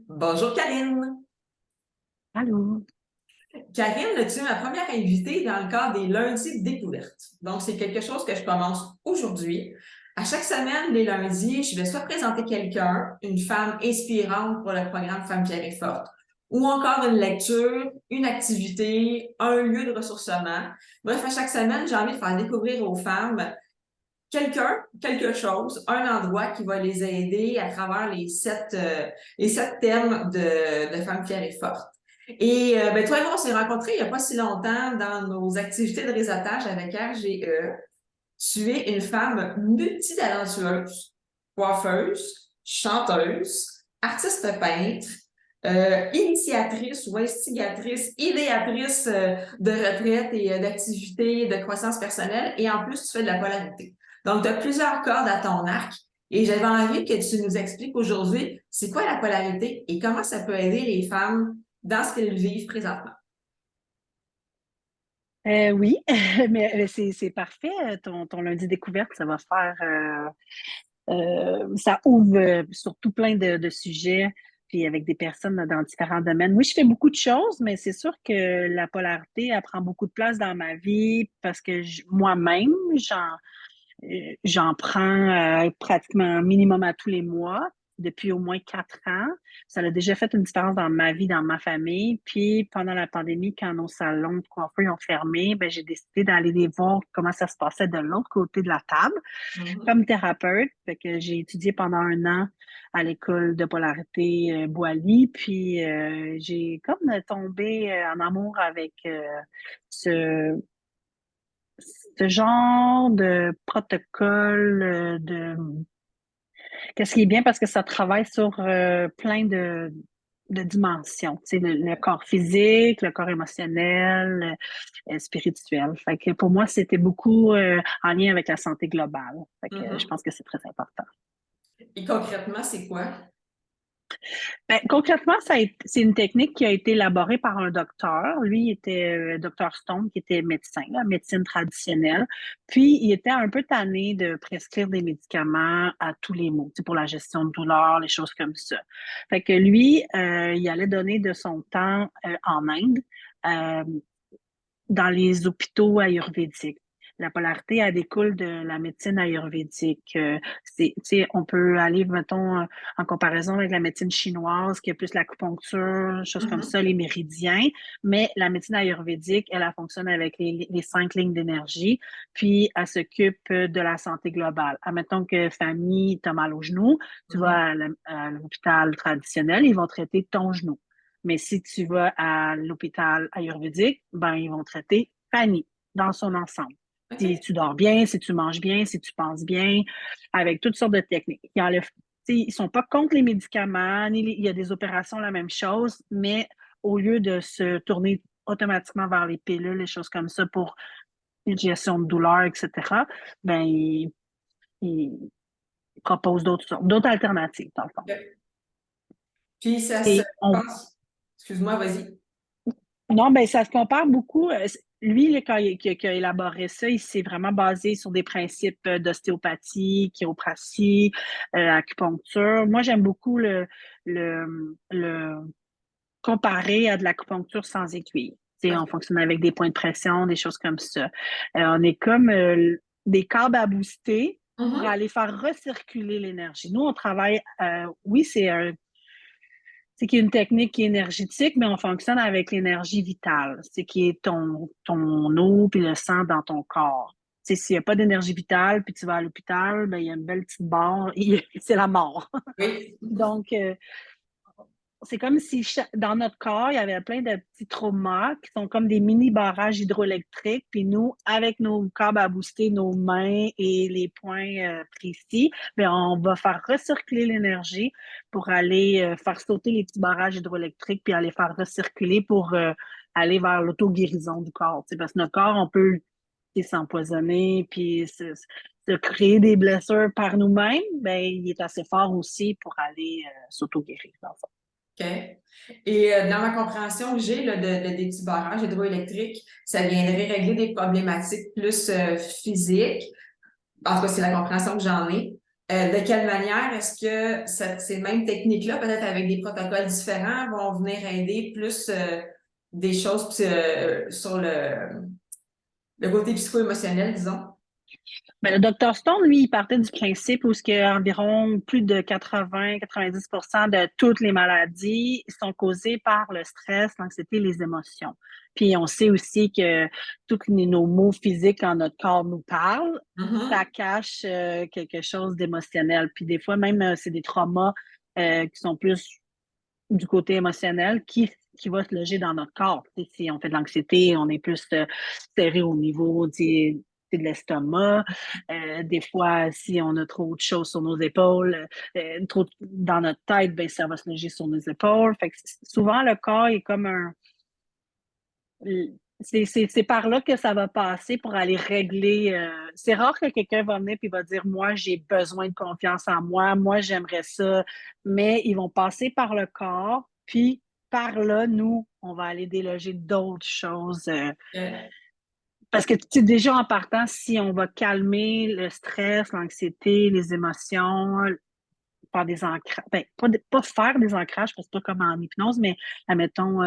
Bonjour Karine. Allô? Karine, tu es ma première invitée dans le cadre des lundis de découverte. Donc, c'est quelque chose que je commence aujourd'hui. À chaque semaine, les lundis, je vais soit présenter quelqu'un, une femme inspirante pour le programme Femmes fières et fortes, ou encore une lecture, une activité, un lieu de ressourcement. Bref, à chaque semaine, j'ai envie de faire découvrir aux femmes quelqu'un, quelque chose, un endroit qui va les aider à travers les sept thèmes de Femmes fières et fortes. Et ben, toi et moi, on s'est rencontrés il n'y a pas si longtemps dans nos activités de réseautage avec RGE. Tu es une femme multitalentueuse, coiffeuse, chanteuse, artiste peintre, initiatrice ou instigatrice, idéatrice de retraite et d'activités de croissance personnelle. Et en plus, tu fais de la polarité. Donc, tu as plusieurs cordes à ton arc. Et j'avais envie que tu nous expliques aujourd'hui c'est quoi la polarité et comment ça peut aider les femmes dans ce qu'elles vivent présentement. Oui, mais c'est parfait, ton lundi découverte, ça va faire, ça ouvre surtout plein de sujets, puis avec des personnes dans différents domaines. Oui, je fais beaucoup de choses, mais c'est sûr que la polarité, elle prend beaucoup de place dans ma vie parce que moi-même, j'en prends pratiquement un minimum à tous les mois depuis au moins 4 ans. Ça a déjà fait une différence dans ma vie, dans ma famille. Puis pendant la pandémie, quand nos salons de coiffure ont fermé, ben, j'ai décidé d'aller les voir comment ça se passait de l'autre côté de la table Mhm. comme thérapeute. Fait que j'ai étudié pendant un an à l'école de polarité Boily. Puis j'ai comme tombé en amour avec ce ce genre de protocole, qu'est-ce qui est bien parce que ça travaille sur plein de dimensions, tu sais, le corps physique, le corps émotionnel, spirituel. Fait que pour moi, c'était beaucoup en lien avec la santé globale. Fait que je Mhm. pense que c'est très important. Et concrètement, c'est quoi? Ben, concrètement, c'est une technique qui a été élaborée par un docteur. Lui, il était docteur Stone, qui était médecin, la médecine traditionnelle. Puis, il était un peu tanné de prescrire des médicaments à tous les maux, tu sais, pour la gestion de douleur, les choses comme ça. Fait que lui, il allait donner de son temps en Inde. euh, dans les hôpitaux ayurvédiques. La polarité, elle découle de la médecine ayurvédique. Tu sais, on peut aller, mettons, en comparaison avec la médecine chinoise, qui est plus l'acupuncture, choses comme Mhm. ça, les méridiens. Mais la médecine ayurvédique, elle fonctionne avec les 5 lignes d'énergie, puis elle s'occupe de la santé globale. Admettons que famille, t'as mal au genou, tu Mhm. vas à l'hôpital traditionnel, ils vont traiter ton genou. Mais si tu vas à l'hôpital ayurvédique, ben, ils vont traiter Fanny dans son ensemble. Si OK. tu dors bien, si tu manges bien, si tu penses bien, avec toutes sortes de techniques. Ils ne sont pas contre les médicaments, il y a des opérations, la même chose, mais au lieu de se tourner automatiquement vers les pilules, les choses comme ça pour une gestion de douleur, etc., ben, ils proposent d'autres alternatives, dans le fond. OK. Puis ça se Et on, passe. Excuse-moi, vas-y. Non, ben ça se compare beaucoup. Lui, là, quand qui a élaboré ça, il s'est vraiment basé sur des principes d'ostéopathie, chiropratie, acupuncture. Moi, j'aime beaucoup le comparer à de l'acupuncture sans aiguille. Tu sais, on OK. fonctionne avec des points de pression, des choses comme ça. On est comme des câbles à booster pour Mhm. aller faire recirculer l'énergie. Nous, on travaille, oui, c'est qu'il y a une technique qui est énergétique, mais on fonctionne avec l'énergie vitale. C'est qui est ton eau puis le sang dans ton corps. Tu sais, s'il n'y a pas d'énergie vitale, puis tu vas à l'hôpital, ben, il y a une belle petite barre, c'est la mort. Oui. Donc, c'est comme si dans notre corps, il y avait plein de petits traumas qui sont comme des mini barrages hydroélectriques. Puis nous, avec nos câbles à booster, nos mains et les points précis, bien, on va faire recirculer l'énergie pour aller faire sauter les petits barrages hydroélectriques puis aller faire recirculer pour aller vers l'auto-guérison du corps. Tu sais, parce que notre corps, on peut s'empoisonner puis se créer des blessures par nous-mêmes. Ben, il est assez fort aussi pour aller s'auto-guérir, dans le fond. OK. Et dans ma compréhension que j'ai là, des petits barrages hydroélectriques, ça viendrait régler des problématiques plus physiques. En tout cas, c'est la compréhension que j'en ai. De quelle manière est-ce que ces mêmes techniques-là, peut-être avec des protocoles différents, vont venir aider plus des choses sur le côté psycho-émotionnel, disons? Ben, le docteur Stone, lui, il partait du principe où ce que environ plus de 80-90% de toutes les maladies sont causées par le stress, l'anxiété, les émotions. Puis on sait aussi que tous nos mots physiques quand notre corps nous parle, ça Mhm. cache quelque chose d'émotionnel. Puis des fois même, c'est des traumas qui sont plus du côté émotionnel qui va se loger dans notre corps. Si on fait de l'anxiété, on est plus serré au niveau de l'estomac. Des fois, si on a trop de choses sur nos épaules, trop dans notre tête, ben, ça va se loger sur nos épaules. Fait que souvent, le corps est comme un... C'est par là que ça va passer pour aller régler. C'est rare que quelqu'un va venir et va dire, moi, j'ai besoin de confiance en moi, moi, j'aimerais ça. Mais ils vont passer par le corps, puis par là, nous, on va aller déloger d'autres choses. Parce que, tu sais, déjà en partant, si on va calmer le stress, l'anxiété, les émotions, faire des ancrages, ben, pas faire des ancrages, parce que c'est pas comme en hypnose, mais admettons,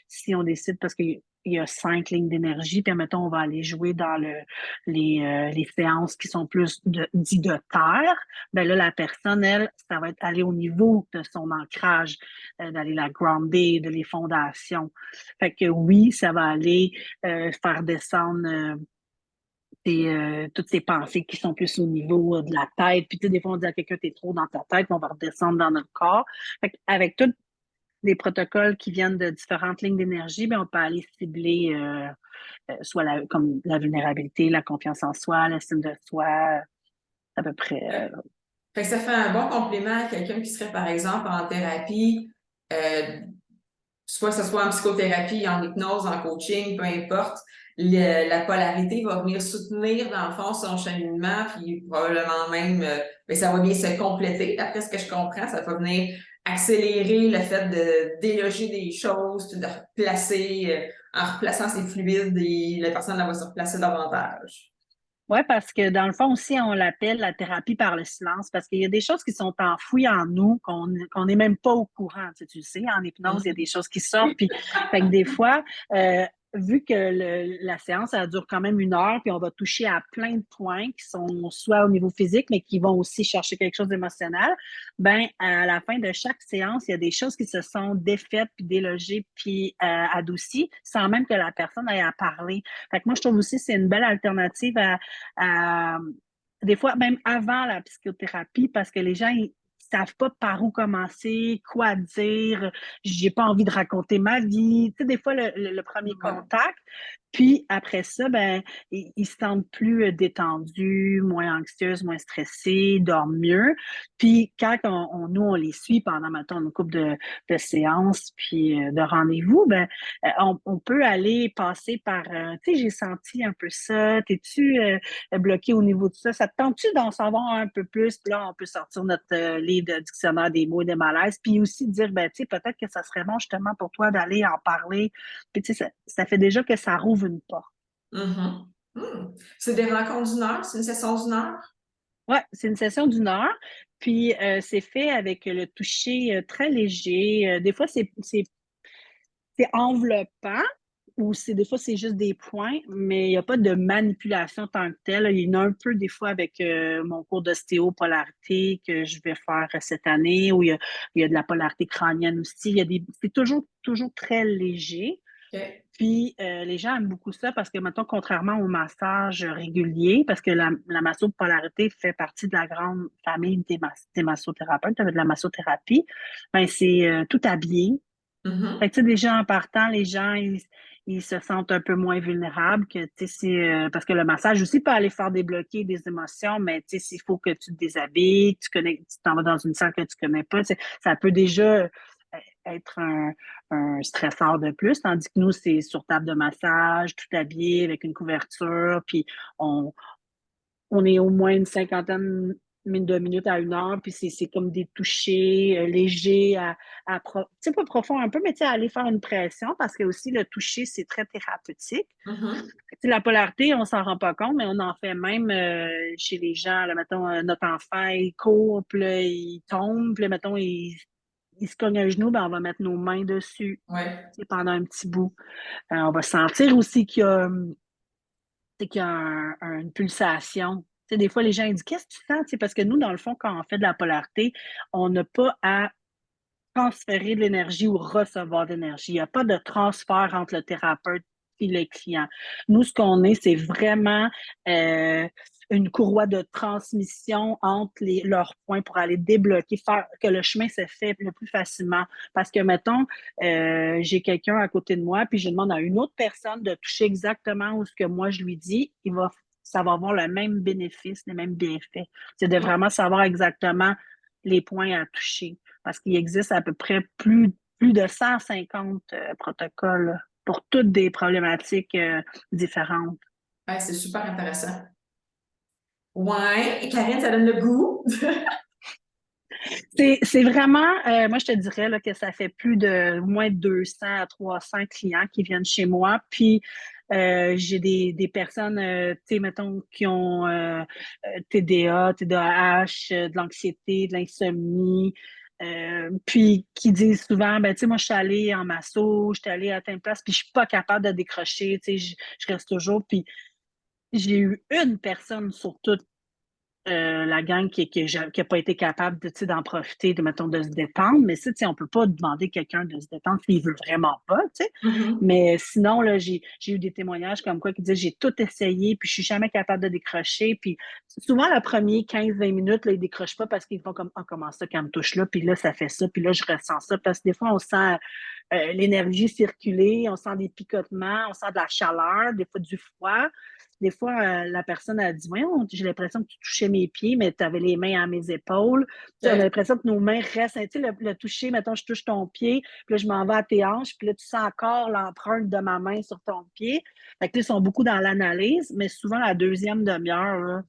si on décide, parce qu'il y a 5 lignes d'énergie, puis admettons, on va aller jouer dans les séances qui sont plus dit de terre, ben là, la personne, elle, ça va être aller au niveau de son ancrage, d'aller la grounder, de les fondations. Fait que oui, ça va aller faire descendre toutes ces pensées qui sont plus au niveau de la tête. Puis, tu sais, des fois, on dit à quelqu'un, t'es trop dans ta tête, puis on va redescendre dans notre corps. Fait avec tous les protocoles qui viennent de différentes lignes d'énergie, bien, on peut aller cibler soit comme la vulnérabilité, la confiance en soi, l'estime de soi, à peu près. Fait que ça fait un bon complément à quelqu'un qui serait, par exemple, en thérapie, euh, soit que ce soit en psychothérapie, en hypnose, en coaching, peu importe. La polarité va venir soutenir, dans le fond, son cheminement, puis probablement même, ben, ça va bien se compléter. D'après ce que je comprends, ça va venir accélérer le fait de déloger des choses, puis de replacer, en replaçant ses fluides, et la personne elle va se replacer davantage. Oui, parce que dans le fond aussi, on l'appelle la thérapie par le silence, parce qu'il y a des choses qui sont enfouies en nous qu'on n'est même pas au courant. Tu sais, en hypnose, il y a des choses qui sortent. Puis, fait que des fois, vu que la séance, elle dure quand même 1 heure, puis on va toucher à plein de points qui sont soit au niveau physique, mais qui vont aussi chercher quelque chose d'émotionnel, ben à la fin de chaque séance, il y a des choses qui se sont défaites, puis délogées, puis adoucies, sans même que la personne ait à parler. Fait que moi, je trouve aussi que c'est une belle alternative à- des fois même avant la psychothérapie, parce que les gens, ils savent pas par où commencer, quoi dire, j'ai pas envie de raconter ma vie. Tu sais, des fois, le premier Ouais. contact, puis après ça, ben, ils se sentent plus détendus, moins anxieuses, moins stressés, dorment mieux. Puis quand nous, on les suit pendant, mettons, une couple de séances, puis de rendez-vous, ben, on peut aller passer par, tu sais, j'ai senti un peu ça, t'es-tu bloqué au niveau de ça? Ça te tente-tu d'en savoir un peu plus? Puis là, on peut sortir notre livre de dictionnaire des mots et des malaises, puis aussi dire, ben, tu sais, peut-être que ça serait bon justement pour toi d'aller en parler. Puis, tu sais, ça fait déjà que ça rouvre une porte. Mhm. Hmm. C'est des rencontres d'1 heure? C'est une session d'1 heure? Ouais, c'est une session d'1 heure, puis c'est fait avec le toucher très léger. Des fois, c'est enveloppant ou des fois c'est juste des points, mais il n'y a pas de manipulation tant que telle. Il y en a un peu des fois avec mon cours d'ostéopolarité que je vais faire cette année, où il y a de la polarité crânienne aussi. C'est toujours très léger. OK. Puis les gens aiment beaucoup ça parce que, maintenant, contrairement au massage régulier, parce que la massopolarité fait partie de la grande famille des massothérapeutes, de la massothérapie, ben c'est tout habillé. Fait Mhm. que, tu sais, déjà en partant, les gens, ils se sentent un peu moins vulnérables que, tu sais, parce que le massage aussi peut aller faire débloquer des émotions, mais, tu sais, s'il faut que tu te déshabilles, tu t'en vas dans une salle que tu connais pas, tu sais, ça peut déjà être un stresseur de plus, tandis que nous, c'est sur table de massage, tout habillé avec une couverture, puis on, on est au moins une cinquantaine de minutes à 1 heure, puis c'est comme des touchés légers, tu sais, pas profond un peu, mais tu sais, aller faire une pression, parce que aussi le toucher, c'est très thérapeutique. Mhm. Tu sais, la polarité, on s'en rend pas compte, mais on en fait même chez les gens. Là, mettons, notre enfant, il court, puis là, il tombe, puis là, mettons, il se cogne un genou, ben, on va mettre nos mains dessus, Ouais. tu sais, pendant un petit bout. On va sentir aussi qu'il y a une pulsation. Tu sais, des fois, les gens ils disent qu'est-ce que tu sens? Tu sais, parce que nous, dans le fond, quand on fait de la polarité, on n'a pas à transférer de l'énergie ou recevoir de l'énergie. Il n'y a pas de transfert entre le thérapeute et le client. Nous, ce qu'on est, c'est vraiment une courroie de transmission entre leurs points pour aller débloquer, faire que le chemin se fait le plus facilement. Parce que, mettons, j'ai quelqu'un à côté de moi, puis je demande à une autre personne de toucher exactement où ce que moi je lui dis, ça va avoir le même bénéfice, les mêmes bienfaits. C'est de vraiment savoir exactement les points à toucher parce qu'il existe à peu près plus de 150 protocoles pour toutes des problématiques différentes. Ouais, c'est super intéressant. Ouais, et Karine, ça donne le goût. C'est vraiment, moi je te dirais là, que ça fait plus de moins de 200 à 300 clients qui viennent chez moi. Puis j'ai des personnes, tu sais, mettons, qui ont TDA, TDAH, de l'anxiété, de l'insomnie. Puis qui disent souvent, ben, tu sais, moi, je suis allée en masso, je suis allée à telle place, puis je suis pas capable de décrocher, tu sais, je reste toujours. Puis j'ai eu une personne sur toute la gang qui a pas été capable de, tu sais, d'en profiter, mettons, de se détendre. Mais ça, tu sais, on peut pas demander à quelqu'un de se détendre s'il veut vraiment pas, tu sais. Mhm. Mais sinon, là, j'ai eu des témoignages comme quoi qui disaient j'ai tout essayé, puis je suis jamais capable de décrocher. Puis souvent, le premier 15-20 minutes, là, ils décrochent pas parce qu'ils font comme, ah, comment ça, quand me touche là, puis là, ça fait ça, puis là, je ressens ça. Parce que des fois, on sent l'énergie circuler, on sent des picotements, on sent de la chaleur, des fois du froid. Des fois, la personne a dit, voyons, j'ai l'impression que tu touchais mes pieds, mais tu avais les mains à mes épaules. Tu sais, on a OK. l'impression que nos mains restent, tu sais, le toucher, mettons, je touche ton pied, puis là, je m'en vais à tes hanches, puis là, tu sens encore l'empreinte de ma main sur ton pied. Fait que là, ils sont beaucoup dans l'analyse, mais souvent, la deuxième demi-heure, là,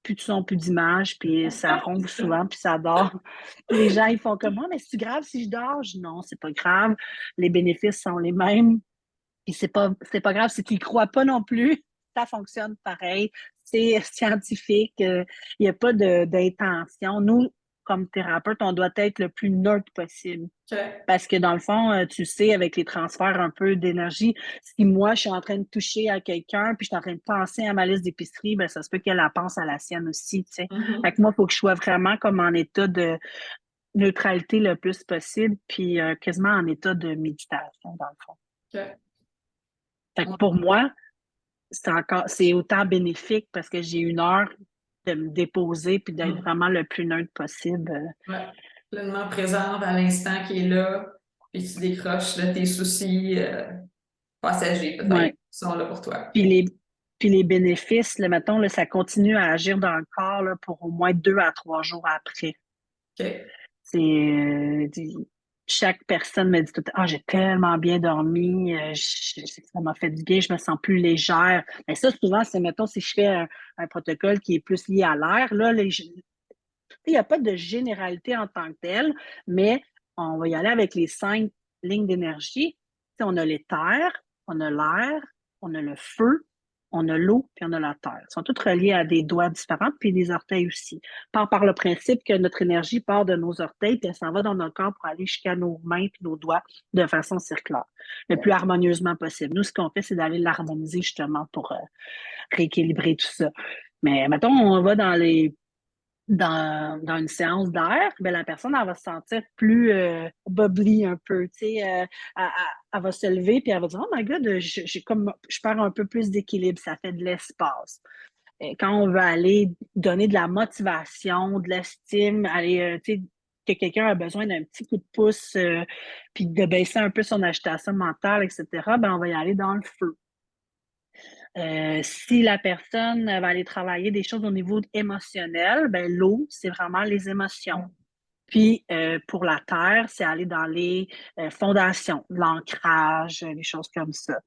plus de son, plus d'image, puis ça ronfle souvent, puis ça dort. Les gens, ils font comme moi, mais c'est grave si je dors? Je dis, non, c'est pas grave. Les bénéfices sont les mêmes. Puis c'est pas grave si tu y crois pas non plus. Ça fonctionne pareil. C'est scientifique. Il n'y a pas d'intention. Nous, comme thérapeute, on doit être le plus neutre possible. OK. Parce que dans le fond, tu sais, avec les transferts un peu d'énergie, si moi, je suis en train de toucher à quelqu'un, puis je suis en train de penser à ma liste d'épicerie, ben ça se peut qu'elle la pense à la sienne aussi, tu sais. Fait Mhm. que moi, il faut que je sois vraiment comme en état de neutralité le plus possible, puis quasiment en état de méditation, dans le fond. OK. Fait que Ouais. pour moi, c'est autant bénéfique parce que j'ai 1 heure de me déposer puis d'être Mhm. vraiment le plus neutre possible. Ouais. Pleinement présente à l'instant qui est là, puis tu décroches de tes soucis passagers, peut-être, Ouais. qui sont là pour toi. Puis les, puis les bénéfices, là, mettons, là, ça continue à agir dans le corps là, pour au moins 2 à 3 jours après. OK. C'est, chaque personne me dit tout le temps, ah, j'ai tellement bien dormi, ça m'a fait du bien, je me sens plus légère. Mais ça, souvent, c'est, mettons, si je fais un protocole qui est plus lié à l'air, là, il n'y a pas de généralité en tant que telle, mais on va y aller avec les 5 lignes d'énergie. Tu sais, on a l'éther, on a l'air, on a le feu, on a l'eau, puis on a la terre. Ils sont toutes reliées à des doigts différents, puis des orteils aussi. Par le principe que notre énergie part de nos orteils, puis elle s'en va dans notre corps pour aller jusqu'à nos mains puis nos doigts de façon circulaire, le plus harmonieusement possible. Nous, ce qu'on fait, c'est d'aller l'harmoniser justement pour rééquilibrer tout ça. Mais mettons, on va dans une séance d'air, ben, la personne, elle va se sentir plus bubbly un peu, tu sais, elle va se lever puis elle va dire, oh my God, je perds un peu plus d'équilibre, ça fait de l'espace. Et quand on veut aller donner de la motivation, de l'estime, aller, tu sais, que quelqu'un a besoin d'un petit coup de pouce, puis de baisser un peu son agitation mentale, etc., ben, on va y aller dans le feu. Si la personne va aller travailler des choses au niveau émotionnel, ben l'eau, c'est vraiment les émotions. Puis pour la terre, c'est aller dans les fondations, l'ancrage, les choses comme ça.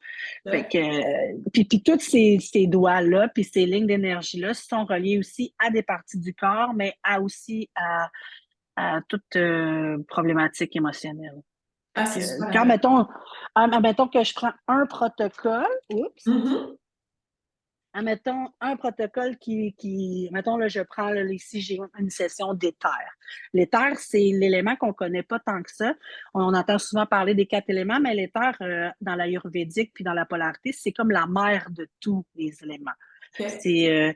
Fait que, puis tous ces doigts-là, puis ces lignes d'énergie-là sont reliés aussi à des parties du corps, mais aussi à toute problématique émotionnelle. Ah, c'est super Quand, intéressant. mettons que je prends un protocole, oups, Mhm. admettons un protocole mettons là, je prends là, ici, j'ai une session d'éther. L'éther, c'est l'élément qu'on ne connaît pas tant que ça. On entend souvent parler des 4 éléments, mais l'éther, dans l'ayurvédique puis dans la polarité, c'est comme la mère de tous les éléments. OK. C'est,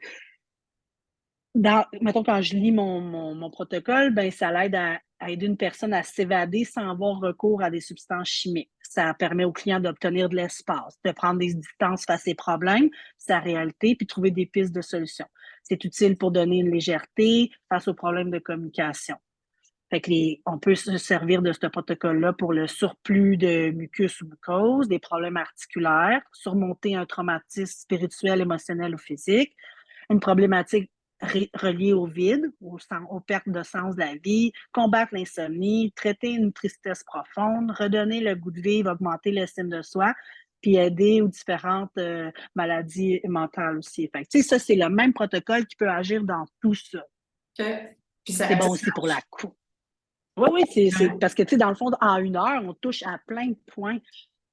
mettons, quand je lis mon protocole, ben, ça l'aide à aider une personne à s'évader sans avoir recours à des substances chimiques. Ça permet au client d'obtenir de l'espace, de prendre des distances face à ses problèmes, sa réalité, puis trouver des pistes de solutions. C'est utile pour donner une légèreté face aux problèmes de communication. Fait que on peut se servir de ce protocole-là pour le surplus de mucus ou mucose, des problèmes articulaires, surmonter un traumatisme spirituel, émotionnel ou physique, une problématique reliée au vide, aux pertes de sens de la vie, combattre l'insomnie, traiter une tristesse profonde, redonner le goût de vivre, augmenter l'estime de soi, puis aider aux différentes maladies mentales aussi. Fait que, ça, c'est le même protocole qui peut agir dans tout ça. OK. Puis ça C'est bon reste aussi pour la large. coupe. Oui, oui, c'est parce que, tu sais, dans le fond, en 1 heure, on touche à plein de points.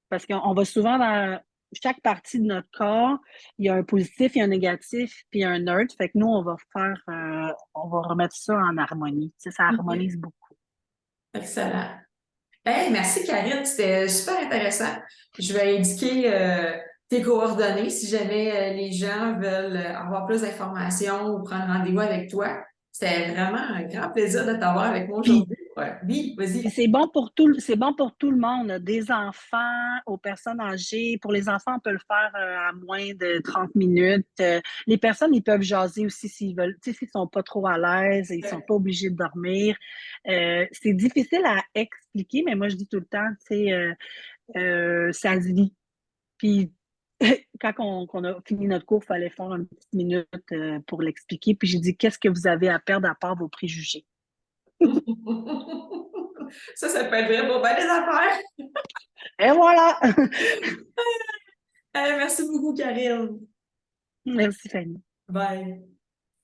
Parce qu'on va souvent dans chaque partie de notre corps, il y a un positif, il y a un négatif, puis il y a un neutre. Fait que nous, on va remettre ça en harmonie. Tu sais, ça OK. harmonise beaucoup. Excellent. Hey, merci Karine, c'était super intéressant. Je vais indiquer tes coordonnées si jamais les gens veulent avoir plus d'informations ou prendre rendez-vous avec toi. C'était vraiment un grand plaisir de t'avoir avec moi Puis, aujourd'hui. Ouais. Oui, puis vas-y. c'est bon pour tout le monde, des enfants aux personnes âgées. Pour les enfants, on peut le faire à moins de 30 minutes. Les personnes, ils peuvent jaser aussi s'ils veulent, tu sais, s'ils sont pas trop à l'aise, ils sont pas obligés de dormir. C'est difficile à expliquer, mais moi, je dis tout le temps, tu sais, ça se vit. Puis, quand on a fini notre cours, il fallait faire une petite minute pour l'expliquer. Puis, j'ai dit, qu'est-ce que vous avez à perdre à part vos préjugés? Ça peut être vrai pour bien des affaires. Et voilà! Merci beaucoup, Karine. Merci, Fanny. Bye.